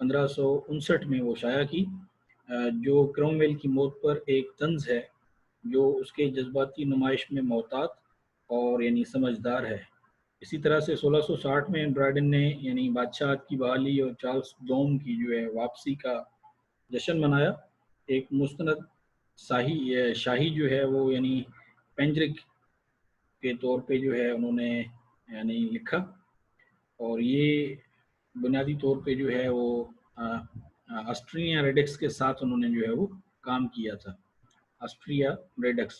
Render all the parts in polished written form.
1559 میں وہ شائع کی، جو کرومویل کی موت پر ایک طنز ہے جو اس کے جذباتی نمائش میں محتاط اور یعنی سمجھدار ہے۔ اسی طرح سے 1660 میں ڈرائڈن نے یعنی بادشاہت کی بحالی اور چارلس دوم کی جو ہے واپسی کا جشن منایا۔ ایک مستند شاہی جو ہے وہ یعنی پینجرک کے طور پہ جو ہے انہوں نے یعنی لکھا، اور یہ بنیادی طور پہ جو ہے وہ آسٹریا ریڈکس کے ساتھ انہوں نے جو ہے وہ کام کیا تھا، آسٹریا ریڈکس۔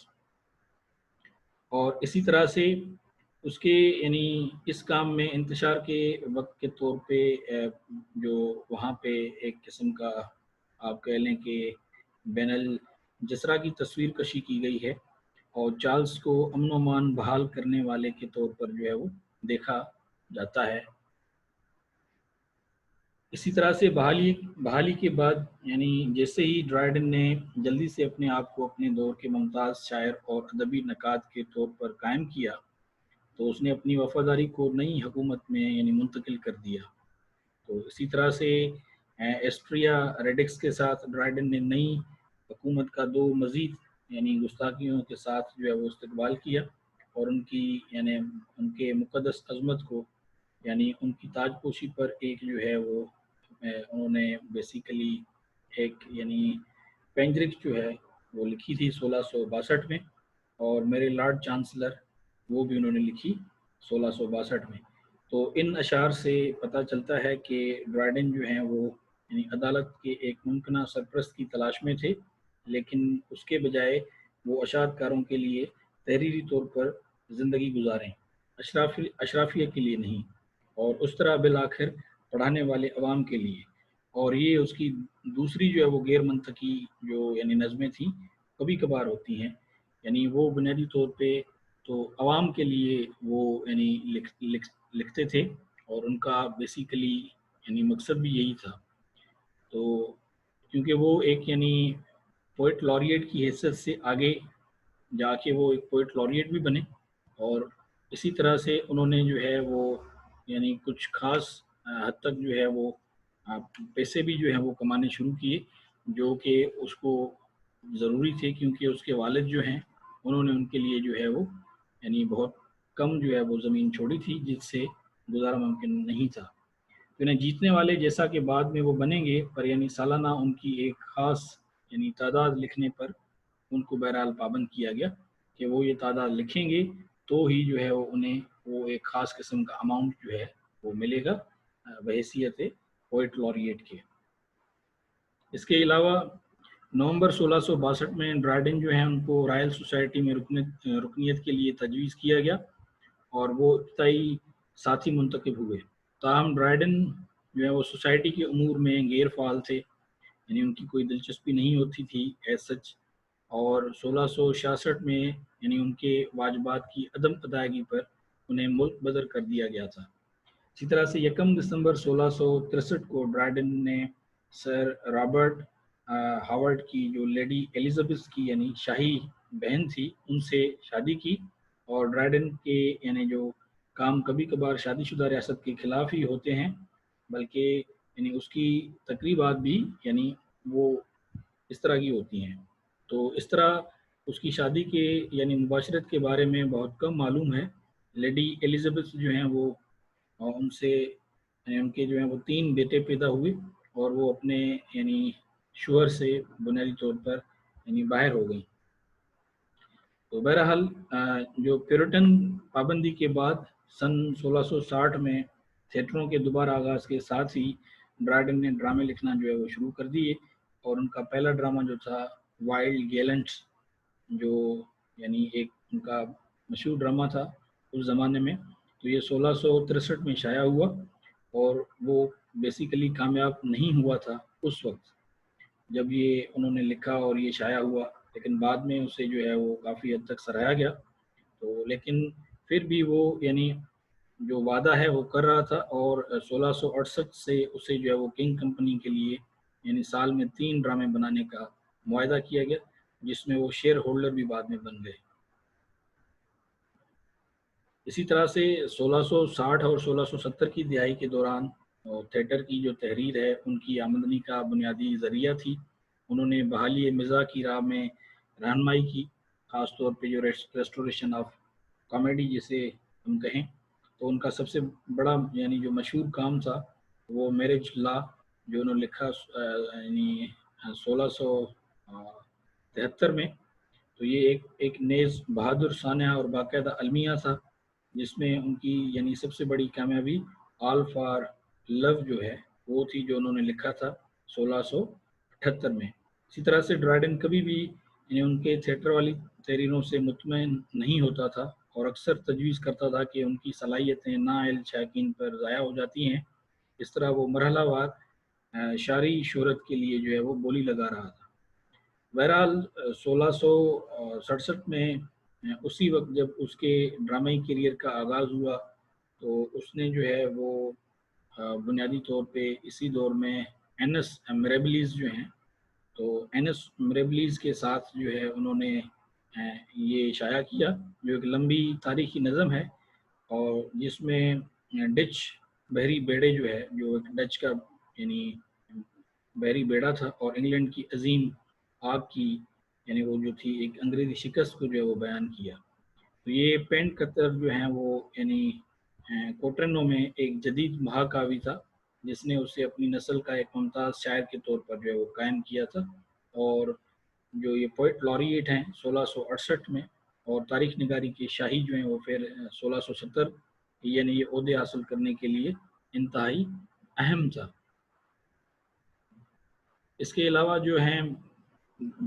اور اسی طرح سے اس کے یعنی اس کام میں انتشار کے وقت کے طور پہ جو وہاں پہ ایک قسم کا آپ کہہ لیں کہ بین الجسرہ کی تصویر کشی کی گئی ہے، اور چارلس کو امن و امان بحال کرنے والے کے طور پر جو ہے وہ دیکھا جاتا ہے۔ اسی طرح سے بحالی کے بعد یعنی جیسے ہی ڈرائڈن نے جلدی سے اپنے آپ کو اپنے دور کے ممتاز شاعر اور ادبی نقاد کے طور پر قائم کیا، تو اس نے اپنی وفاداری کو نئی حکومت میں یعنی منتقل کر دیا۔ تو اسی طرح سے ایسٹریا ریڈکس کے ساتھ ڈرائڈن نے نئی حکومت کا دو مزید یعنی گستاخیوں کے ساتھ جو ہے وہ استقبال کیا، اور ان کی یعنی ان کے مقدس عظمت کو یعنی ان کی تاج پوشی پر ایک جو ہے وہ انہوں نے بیسیکلی ایک یعنی پینجرک جو ہے وہ لکھی تھی 1662 میں، اور میرے لارڈ چانسلر وہ بھی انہوں نے لکھی 1662 میں۔ تو ان اشعار سے پتہ چلتا ہے کہ ڈرائڈن جو ہیں وہ یعنی عدالت کے ایک ممکنہ سرپرست کی تلاش میں تھے، لیکن اس کے بجائے وہ اشاعت کاروں کے لیے تحریری طور پر زندگی گزاریں، اشرافیہ کے لیے نہیں، اور اس طرح بالآخر پڑھانے والے عوام کے لیے۔ اور یہ اس کی دوسری جو ہے وہ غیر منطقی جو یعنی نظمیں تھیں، کبھی کبھار ہوتی ہیں، یعنی وہ بنیادی طور پہ تو عوام کے لیے وہ یعنی لکھتے تھے، اور ان کا بیسیکلی یعنی مقصد بھی یہی تھا۔ تو کیونکہ وہ ایک یعنی پوئٹ لوریٹ کی حیثیت سے آگے جا کے وہ ایک پوئٹ لوریٹ بھی بنے، اور اسی طرح سے انہوں نے جو ہے وہ یعنی کچھ خاص حد تک جو ہے وہ پیسے بھی جو ہیں وہ کمانے شروع کیے، جو کہ اس کو ضروری تھے، کیونکہ اس کے والد جو ہیں انہوں نے ان کے لیے جو ہے وہ یعنی بہت کم جو ہے وہ زمین چھوڑی تھی، جس سے گزارا ممکن نہیں تھا۔ تو انہیں جیتنے والے جیسا کہ بعد میں وہ بنیں گے، پر یعنی سالانہ ان کی ایک خاص یعنی تعداد لکھنے پر ان کو بہرحال پابند کیا گیا کہ وہ یہ تعداد لکھیں گے تو ہی جو ہے وہ انہیں وہ ایک خاص قسم کا اماؤنٹ جو ہے وہ ملے گا بحیثیت پوئٹ لوریٹ کے۔ اس کے علاوہ نومبر 1662 میں ڈرائڈن جو ہے ان کو رائل سوسائٹی میں رکنیت کے لیے تجویز کیا گیا، اور وہ ابتدائی ساتھی منتخب ہوئے۔ تاہم ڈرائڈن جو ہے وہ سوسائٹی کے امور میں غیر فعال تھے، یعنی ان کی کوئی دلچسپی نہیں ہوتی تھی ایز سچ، اور 1666 میں یعنی ان کے واجبات کی عدم ادائیگی پر انہیں ملک بدر کر دیا گیا تھا۔ اسی طرح سے 1 دسمبر 1663 کو ڈرائڈن نے سر رابرٹ ہاورڈ کی جو لیڈی ایلزابتھ کی یعنی شاہی بہن تھی ان سے شادی کی، اور ڈرائڈن کے یعنی جو کام کبھی کبھار شادی شدہ ریاست کے خلاف ہی ہوتے ہیں، بلکہ یعنی اس کی تقریبات بھی یعنی وہ اس طرح کی ہوتی ہیں۔ تو اس طرح اس کی شادی کے یعنی مباشرت کے بارے میں بہت کم معلوم ہے۔ لیڈی ایلزابتھ جو ہیں وہ ان سے یعنی ان کے جو ہیں وہ 3 بیٹے پیدا ہوئے، اور وہ اپنے یعنی شوہر سے بنیادی طور پر یعنی باہر ہو گئیں۔ تو بہرحال جو پیورٹن پابندی کے بعد سن 1660 میں تھیٹروں کے دوبارہ آغاز کے ساتھ ہی ڈرائڈن نے ڈرامے لکھنا جو ہے وہ شروع کر دیے، اور ان کا پہلا ڈرامہ جو تھا وائلڈ گیلنٹس، جو یعنی ایک ان کا مشہور ڈرامہ تھا اس زمانے میں، تو یہ 1663 میں شائع ہوا، اور وہ بیسیکلی کامیاب نہیں ہوا تھا اس وقت جب یہ انہوں نے لکھا اور یہ شائع ہوا، لیکن بعد میں اسے جو ہے وہ کافی حد تک سراہا گیا۔ تو لیکن پھر بھی وہ یعنی جو وعدہ ہے وہ کر رہا تھا، اور 1668 سے اسے جو ہے وہ کنگ کمپنی کے لیے یعنی سال میں 3 ڈرامے بنانے کا معاہدہ کیا گیا، جس میں وہ شیئر ہولڈر بھی بعد میں بن گئے۔ اسی طرح سے 1660 اور 1670 کی دہائی کے دوران اور تھیٹر کی جو تحریر ہے ان کی آمدنی کا بنیادی ذریعہ تھی. انہوں نے بحالی مزاح کی راہ میں رہنمائی کی، خاص طور پہ جو ریسٹوریشن آف کامیڈی جسے ہم کہیں. تو ان کا سب سے بڑا یعنی جو مشہور کام تھا وہ میرج لا، جو انہوں نے لکھا یعنی 1673 میں. تو یہ ایک نیز بہادر سانحہ اور باقاعدہ المیہ تھا، جس میں ان کی یعنی سب سے بڑی کامیابی آل فار لو جو ہے وہ تھی، جو انہوں نے لکھا تھا 1678 میں. اسی طرح سے ڈرائڈن کبھی بھی یعنی ان کے تھیٹر والی تحریروں سے مطمئن نہیں ہوتا تھا، اور اکثر تجویز کرتا تھا کہ ان کی صلاحیتیں نااہل شائقین پر ضائع ہو جاتی ہیں. اس طرح وہ مرحلہ وار شعری شہرت کے لیے جو ہے وہ بولی لگا رہا تھا. بہرحال 1667 میں اسی وقت جب اس کے ڈرامائی کیریئر کا آغاز ہوا، تو اس نے جو ہے وہ بنیادی طور پہ اسی دور میں اینس میریبلیز جو ہیں، تو اینس میریبلیز کے ساتھ جو ہے انہوں نے یہ شائع کیا، جو ایک لمبی تاریخی نظم ہے، اور جس میں ڈچ بحری بیڑے جو ہے، جو ایک ڈچ کا یعنی بحری بیڑا تھا، اور انگلینڈ کی عظیم آگ کی یعنی وہ جو تھی ایک انگریزی شکست کو جو ہے وہ بیان کیا. تو یہ پینٹ قطر جو ہیں وہ یعنی کوٹرنو میں ایک جدید مہاکاوی تھا، جس نے اسے اپنی نسل کا ایک ممتاز شاعر کے طور پر جو ہے وہ قائم کیا تھا. اور جو یہ پوئٹ لوریٹ ہیں 1668 میں، اور تاریخ نگاری کے شاہی جو ہیں وہ پھر 1670 یعنی یہ عہدے حاصل کرنے کے لیے انتہائی اہم تھا. اس کے علاوہ جو ہیں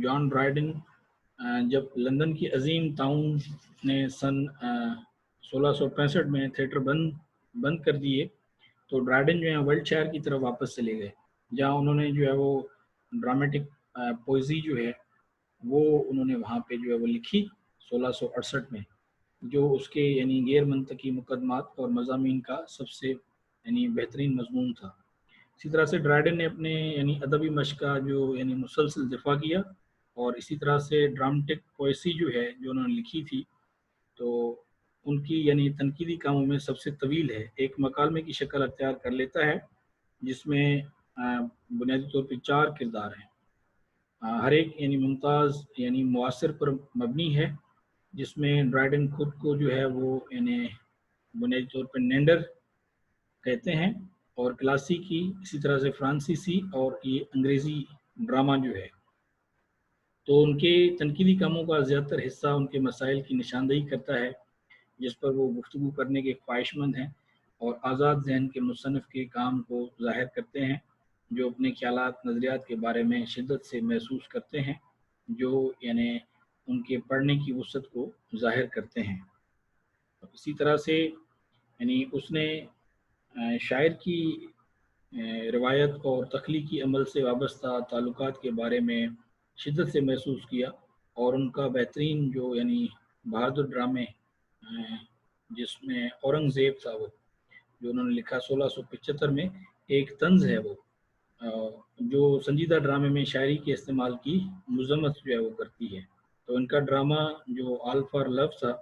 جان ڈرائڈن جب لندن کی عظیم طاعون نے سن 1665 میں تھیٹر بند کر دیے، تو ڈرائڈن جو ہیں ورلڈ شائر کی طرف واپس چلے گئے، جہاں انہوں نے جو ہے وہ ڈرامیٹک پوئزی جو ہے وہ انہوں نے وہاں پہ جو ہے وہ لکھی 1668 میں، جو اس کے یعنی غیر منطقی مقدمات اور مضامین کا سب سے یعنی بہترین مضمون تھا. اسی طرح سے ڈرائڈن نے اپنے یعنی ادبی مشق کا جو یعنی مسلسل دفاع کیا، اور اسی طرح سے ڈرامٹک پوئسی جو ہے جو انہوں نے لکھی تھی، تو ان کی یعنی تنقیدی کاموں میں سب سے طویل ہے، ایک مکالمے کی شکل اختیار کر لیتا ہے، جس میں بنیادی طور پہ 4 کردار ہیں، ہر ایک یعنی ممتاز یعنی معاصر پر مبنی ہے، جس میں ڈرائڈن خود کو جو ہے وہ یعنی بنیادی طور پر نینڈر کہتے ہیں، اور کلاسیکی، اسی طرح سے فرانسیسی اور یہ انگریزی ڈرامہ جو ہے. تو ان کے تنقیدی کاموں کا زیادہ تر حصہ ان کے مسائل کی نشاندہی کرتا ہے، جس پر وہ گفتگو کرنے کے خواہش مند ہیں، اور آزاد ذہن کے مصنف کے کام کو ظاہر کرتے ہیں، جو اپنے خیالات نظریات کے بارے میں شدت سے محسوس کرتے ہیں، جو یعنی ان کے پڑھنے کی وسعت کو ظاہر کرتے ہیں. اسی طرح سے یعنی اس نے شاعر کی روایت اور تخلیقی عمل سے وابستہ تعلقات کے بارے میں شدت سے محسوس کیا، اور ان کا بہترین جو یعنی بہادر ڈرامے جس میں اورنگزیب تھا، وہ جو انہوں نے لکھا 1675 میں، ایک طنز ہے وہ جو سنجیدہ ڈرامے میں شاعری کے استعمال کی مذمت جو ہے وہ کرتی ہے. تو ان کا ڈرامہ جو آل فار لو تھا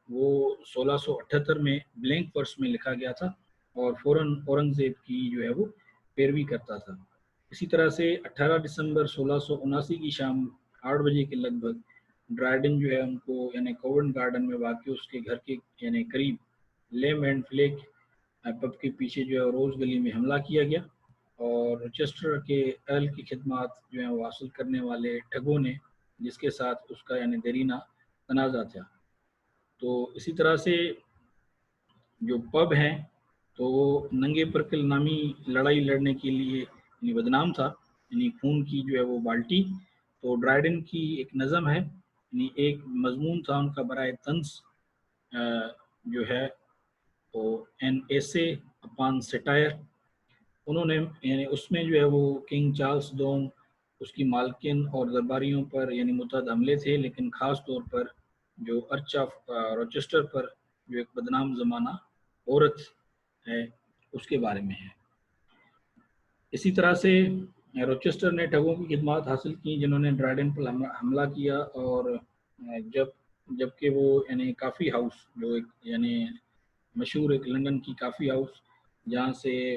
وہ 1678 میں بلینک ورس میں لکھا گیا تھا، اور فوراً اورنگزیب کی جو ہے وہ پیروی کرتا تھا. اسی طرح سے 18 دسمبر 1679 کی شام 8 بجے کے لگ بھگ ڈرائڈن جو ہے ان کو یعنی کوونٹ گارڈن میں واقع اس کے گھر کے یعنی قریب لیم اینڈ فلیک پب کے پیچھے جو ہے روز گلی میں حملہ کیا گیا، اور روچسٹر کے ارل کی خدمات جو ہیں وہ حاصل کرنے والے ٹھگوں نے، جس کے ساتھ اس کا یعنی دیرینہ تنازع تھا. تو اسی طرح سے جو پب ہیں تو وہ ننگے پرکل نامی لڑائی لڑنے کے لیے یعنی بدنام تھا، یعنی خون کی جو ہے وہ بالٹی. تو ڈرائڈن کی ایک نظم ہے، یعنی ایک مضمون تھا ان کا برائے طنز جو ہے وہ این ایسے اپان سیٹائر. انہوں نے یعنی اس میں جو ہے وہ کنگ چارلس دوم، اس کی مالکن اور درباریوں پر یعنی متعدد حملے تھے، لیکن خاص طور پر جو ارچ آف روچسٹر پر جو ایک بدنام زمانہ عورت ہے اس کے بارے میں ہے. اسی طرح سے روچسٹر نے ٹھگوں کی خدمات حاصل کی جنہوں نے ڈرائڈن پر حملہ کیا، اور جبکہ وہ یعنی کافی ہاؤس جو ایک یعنی مشہور ایک لندن کی کافی ہاؤس جہاں سے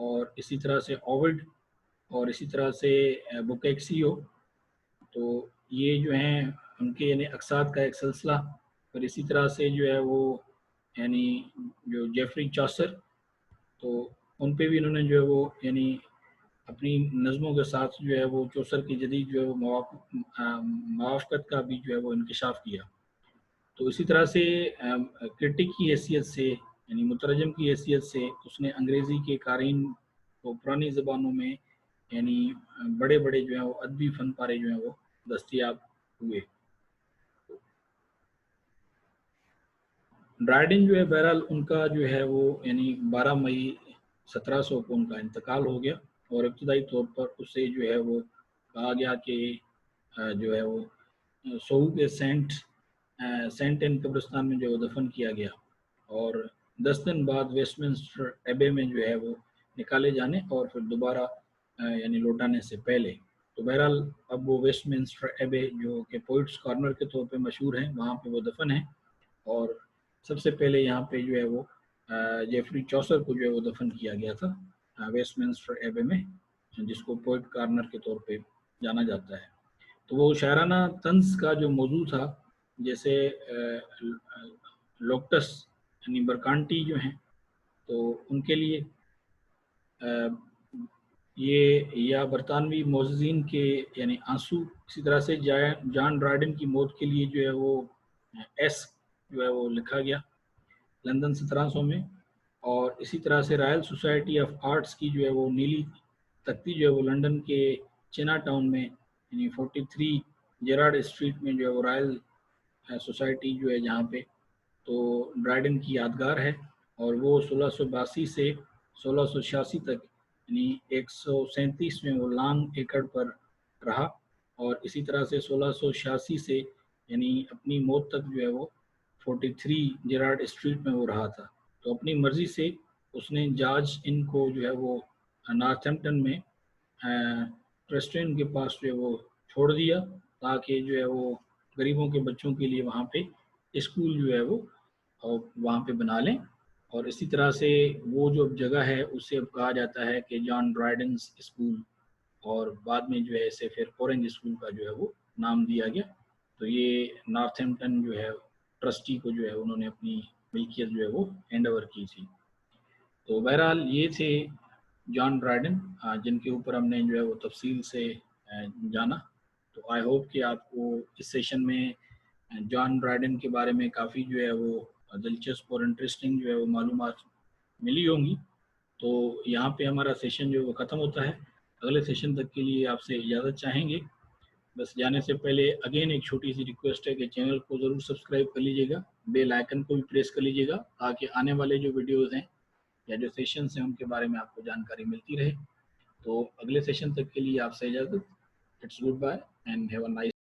اور اسی طرح سے اووڈ اور اسی طرح سے بوکیکسیو. تو یہ جو ہیں ان کے یعنی اقساط کا ایک سلسلہ. اور اسی طرح سے جو ہے وہ یعنی جو جیفری چوسر، تو ان پہ بھی انہوں نے جو ہے وہ یعنی اپنی نظموں کے ساتھ جو ہے وہ چوسر کی جدید جو ہے وہ موافقت کا بھی جو ہے وہ انکشاف کیا. تو اسی طرح سے کرٹک کی حیثیت سے یعنی مترجم کی حیثیت سے اس نے انگریزی کے قارئین کو پرانی زبانوں میں یعنی بڑے بڑے جو ہیں وہ ادبی فن پارے جو ہیں وہ دستیاب ہوئے. ڈرائیڈن جو ہے بہرحال ان کا جو ہے وہ یعنی 12 مئی 1700 کو ان کا انتقال ہو گیا. اور ابتدائی طور پر اسے جو ہے وہ کہا گیا کہ جو ہے وہ سوو کے سینٹ اینڈ قبرستان میں جو دفن کیا گیا، اور 10 دن بعد ویسٹ منسٹر ایبے میں جو ہے وہ نکالے جانے اور پھر دوبارہ یعنی لوٹانے سے پہلے. تو بہرحال اب وہ ویسٹ منسٹر ایبے جو کہ پوئٹس کارنر کے طور پہ مشہور ہیں، وہاں پہ وہ دفن ہیں. اور سب سے پہلے یہاں پہ جو ہے وہ جیفری چوسر کو جو ہے وہ دفن کیا گیا تھا ویسٹ منسٹر ایبے میں، جس کو پوئٹ کارنر کے طور پہ جانا جاتا ہے. تو وہ شاعرانہ طنز کا جو موضوع تھا، جیسے لوکٹس یعنی برکانٹی جو ہیں، تو ان کے لیے یہ یا برطانوی معززین کے یعنی آنسو. اسی طرح سے جان ڈرائیڈن کی موت کے لیے جو ہے وہ ایس جو ہے وہ لکھا گیا لندن 1700 میں. اور اسی طرح سے رائل سوسائٹی آف آرٹس کی جو ہے وہ نیلی تختی جو ہے وہ لندن کے چینا ٹاؤن میں یعنی 43 جیرارڈ اسٹریٹ میں جو ہے وہ رائل سوسائٹی جو ہے جہاں پہ تو ڈرائیڈن کی یادگار ہے. اور وہ 1682 سے 1686 تک یعنی 137 میں وہ لانگ ایکڑ پر رہا. اور اسی طرح سے 1686 سے یعنی اپنی موت تک جو ہے وہ 43 جیرارڈ اسٹریٹ میں وہ رہا تھا. تو اپنی مرضی سے اس نے جارج ان کو جو ہے وہ نارتھمپٹن میں پریسٹن کے پاس جو ہے وہ چھوڑ دیا، تاکہ جو ہے وہ غریبوں کے بچوں کے لیے وہاں پہ اسکول جو ہے وہ وہاں پہ بنا لیں. اور اسی طرح سے وہ جو جگہ ہے اسے اب کہا جاتا ہے کہ جان ڈرائیڈنس اسکول، اور بعد میں جو ہے اسے پھر اورنج اسکول کا جو ہے وہ نام دیا گیا. تو یہ نارتھمپٹن جو ہے ٹرسٹی کو جو ہے انہوں نے اپنی ملکیت جو ہے وہ ہینڈ اوور کی تھی. تو بہرحال یہ تھے جان ڈرائیڈن جن کے اوپر ہم نے جو ہے وہ تفصیل سے جانا. تو آئی ہوپ کہ آپ کو اس سیشن میں جان ڈرائیڈن کے بارے میں کافی جو ہے وہ دلچسپ اور انٹرسٹنگ جو ہے وہ معلومات ملی ہوں گی. تو یہاں پہ ہمارا سیشن جو ہے وہ ختم ہوتا ہے. اگلے سیشن تک کے لیے آپ سے اجازت چاہیں گے. بس جانے سے پہلے اگین ایک چھوٹی سی ریکویسٹ ہے کہ چینل کو ضرور سبسکرائب کر لیجیے گا، بیل آئیکن کو بھی پریس کر لیجیے گا، تاکہ آنے والے جو ویڈیوز ہیں یا جو سیشنز ہیں ان کے بارے میں آپ کو جانکاری ملتی رہے. تو اگلے سیشن تک کے لیے آپ سے اجازت. It's good bye and have a nice